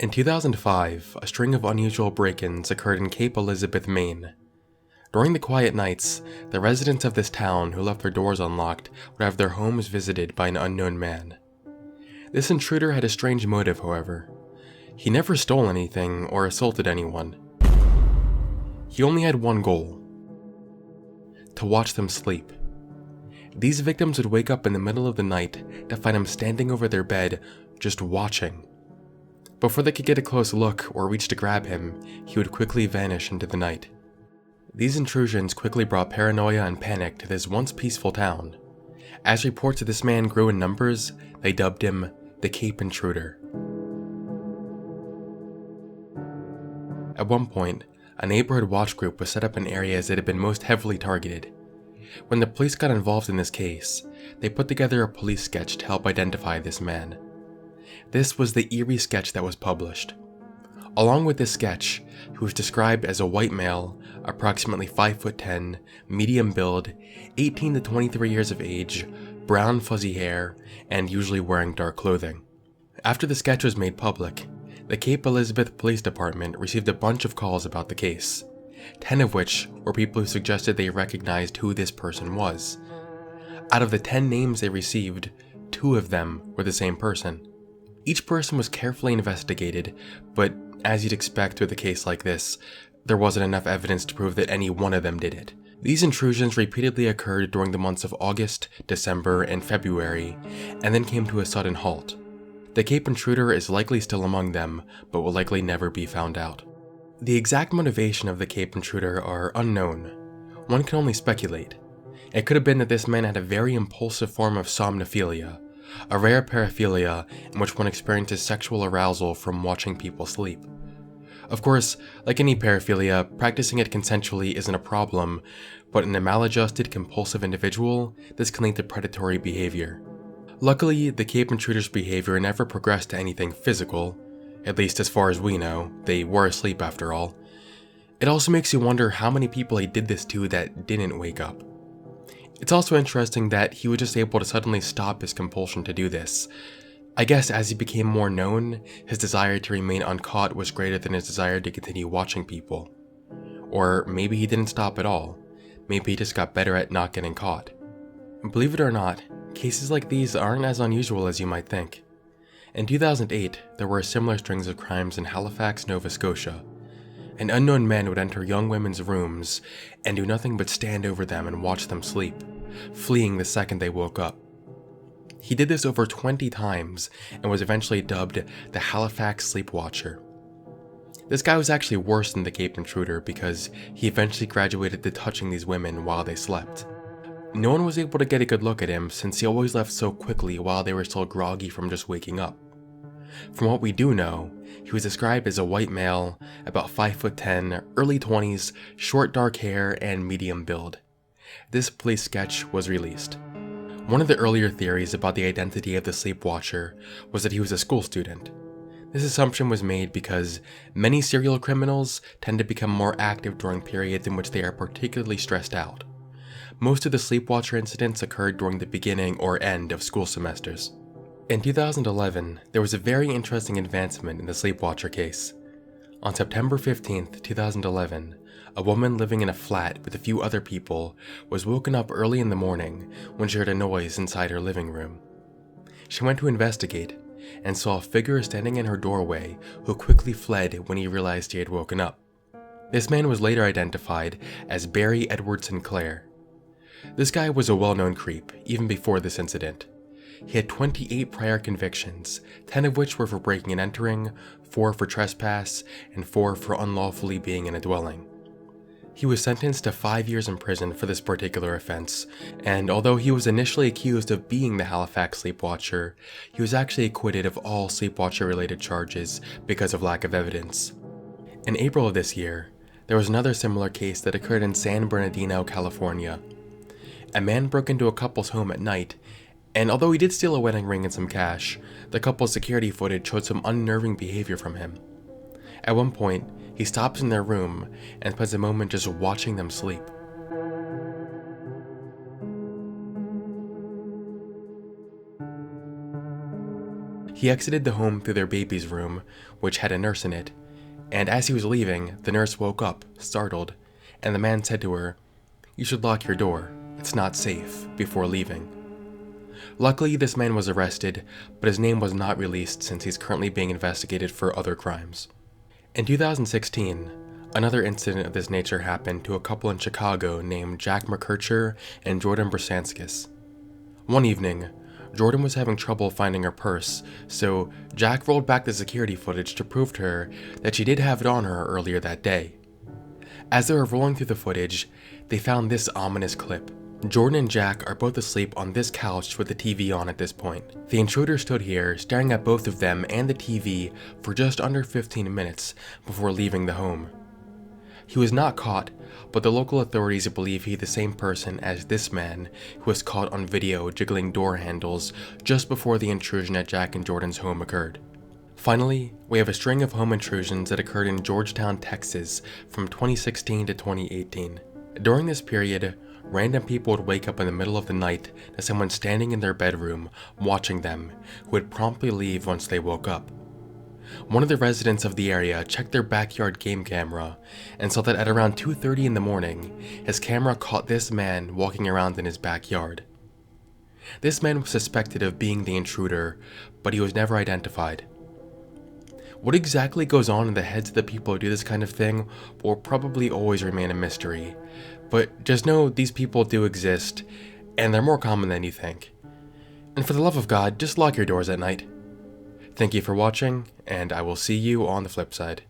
In 2005, a string of unusual break-ins occurred in Cape Elizabeth, Maine. During the quiet nights, the residents of this town who left their doors unlocked would have their homes visited by an unknown man. This intruder had a strange motive, however. He never stole anything or assaulted anyone. He only had one goal: to watch them sleep. These victims would wake up in the middle of the night to find him standing over their bed, just watching. Before they could get a close look or reach to grab him, he would quickly vanish into the night. These intrusions quickly brought paranoia and panic to this once peaceful town. As reports of this man grew in numbers, they dubbed him the Cape Intruder. At one point, a neighborhood watch group was set up in areas that had been most heavily targeted. When the police got involved in this case, they put together a police sketch to help identify this man. This was the eerie sketch that was published. Along with this sketch, he was described as a white male, approximately 5'10", medium build, 18 to 23 years of age, brown fuzzy hair, and usually wearing dark clothing. After the sketch was made public, the Cape Elizabeth Police Department received a bunch of calls about the case, 10 of which were people who suggested they recognized who this person was. Out of the 10 names they received, 2 of them were the same person. Each person was carefully investigated, but as you'd expect with a case like this, there wasn't enough evidence to prove that any one of them did it. These intrusions repeatedly occurred during the months of August, December, and February, and then came to a sudden halt. The Cape Intruder is likely still among them, but will likely never be found out. The exact motivation of the Cape Intruder are unknown. One can only speculate. It could have been that this man had a very impulsive form of somnophilia, a rare paraphilia in which one experiences sexual arousal from watching people sleep. Of course, like any paraphilia, practicing it consensually isn't a problem, but in a maladjusted, compulsive individual, this can lead to predatory behavior. Luckily, the Cape Intruder's behavior never progressed to anything physical, at least as far as we know. They were asleep after all. It also makes you wonder how many people he did this to that didn't wake up. It's also interesting that he was just able to suddenly stop his compulsion to do this. I guess as he became more known, his desire to remain uncaught was greater than his desire to continue watching people. Or maybe he didn't stop at all. Maybe he just got better at not getting caught. Believe it or not, cases like these aren't as unusual as you might think. In 2008, there were similar strings of crimes in Halifax, Nova Scotia. An unknown man would enter young women's rooms and do nothing but stand over them and watch them sleep, fleeing the second they woke up. He did this over 20 times and was eventually dubbed the Halifax Sleepwatcher. This guy was actually worse than the Cape Intruder because he eventually graduated to touching these women while they slept. No one was able to get a good look at him since he always left so quickly while they were still groggy from just waking up. From what we do know, he was described as a white male, about 5'10", early 20s, short dark hair, and medium build. This police sketch was released. One of the earlier theories about the identity of the Sleepwatcher was that he was a school student. This assumption was made because many serial criminals tend to become more active during periods in which they are particularly stressed out. Most of the Sleepwatcher incidents occurred during the beginning or end of school semesters. In 2011, there was a very interesting advancement in the Sleepwatcher case. On September 15, 2011, a woman living in a flat with a few other people was woken up early in the morning when she heard a noise inside her living room. She went to investigate and saw a figure standing in her doorway who quickly fled when he realized he had woken up. This man was later identified as Barry Edward Sinclair. This guy was a well-known creep, even before this incident. He had 28 prior convictions, 10 of which were for breaking and entering, 4 for trespass, and 4 for unlawfully being in a dwelling. He was sentenced to 5 years in prison for this particular offense, and although he was initially accused of being the Halifax Sleepwatcher, he was actually acquitted of all Sleepwatcher-related charges because of lack of evidence. In April of this year, there was another similar case that occurred in San Bernardino, California. A man broke into a couple's home at night, and although he did steal a wedding ring and some cash, the couple's security footage showed some unnerving behavior from him. At one point, he stops in their room and spends a moment just watching them sleep. He exited the home through their baby's room, which had a nurse in it, and as he was leaving, the nurse woke up, startled, and the man said to her, "You should lock your door, it's not safe," before leaving. Luckily, this man was arrested, but his name was not released since he's currently being investigated for other crimes. In 2016, another incident of this nature happened to a couple in Chicago named Jack McKercher and Jordan Brasanskis. One evening, Jordan was having trouble finding her purse, so Jack rolled back the security footage to prove to her that she did have it on her earlier that day. As they were rolling through the footage, they found this ominous clip. Jordan and Jack are both asleep on this couch with the TV on at this point. The intruder stood here, staring at both of them and the TV for just under 15 minutes before leaving the home. He was not caught, but the local authorities believe he's the same person as this man who was caught on video jiggling door handles just before the intrusion at Jack and Jordan's home occurred. Finally, we have a string of home intrusions that occurred in Georgetown, Texas from 2016 to 2018. During this period, random people would wake up in the middle of the night to someone standing in their bedroom watching them, who would promptly leave once they woke up. One of the residents of the area checked their backyard game camera and saw that at around 2:30 in the morning, his camera caught this man walking around in his backyard. This man was suspected of being the intruder, but he was never identified. What exactly goes on in the heads of the people who do this kind of thing will probably always remain a mystery, but just know these people do exist, and they're more common than you think. And for the love of God, just lock your doors at night. Thank you for watching, and I will see you on the flip side.